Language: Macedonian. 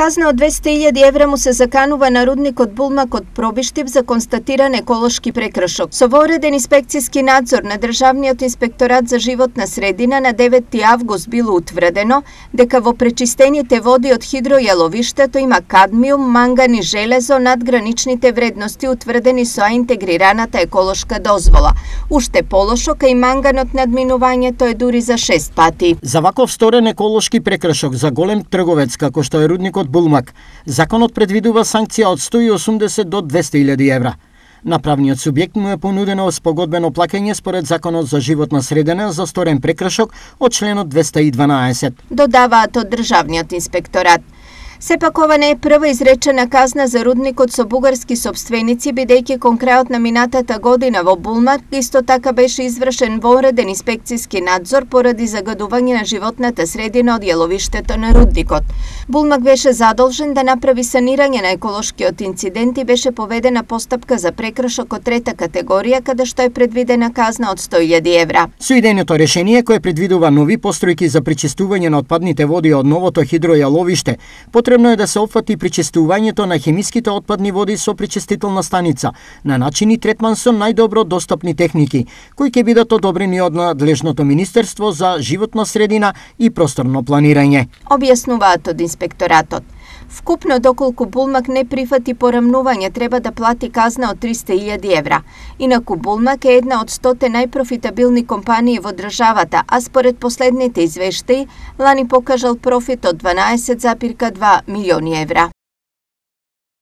Казна од 200.000 евра му се заканува на рудникот Булмак од Пробиштип за констатиран еколошки прекршок. Со вореден инспекцијски надзор на Државниот инспекторат за животна средина на 9 август било утврдено дека во пречистените води од хидројаловиштето има кадмиум, манган и железо над граничните вредности утврдени со интегрираната еколошка дозвола. Уште полошок, а и манганот надминувањето е дури за 6 пати. За ваков сторен еколошки прекршок за голем трговец како што е рудникот Булмак, законот предвидува санкција од 180 до 200.000 евра. На правниот субјект му е понудено спогодбено плаќање според Законот за животна средина за сторен прекршок од членот 212. Додаваат од Државниот инспекторат. Сепак ова не е прва изречена казна за рудникот со бугарски сопственици, бидејќи кон крајот на минатата година во Булмак исто така беше извршен вореден инспекцијски надзор поради загадување на животната средина од јаловиштето на рудникот. Булмак беше задолжен да направи санирање на еколошкиот инцидент и беше поведена постапка за прекршок од трета категорија, каде што е предвидена казна од 100.000 евра. Со идејното решение кое предвидува нови постројки за пречистување на отпадните води од новото хидројаловиште, потребно е да се опфати пречистувањето на хемиските отпадни води со пречистителна станица на начин и третман со најдобро достапни техники, кои ќе бидат одобрени од надлежното Министерство за животна средина и просторно планирање. Објаснуваат од инспекторатот. Вкупно доколку Булмак не прифати порамнување треба да плати казна од 300.000 евра. Инаку Булмак е една од 100 најпрофитабилни компании во државата, а според последните извештаи, лани покажал профит од 12,2 милиони евра.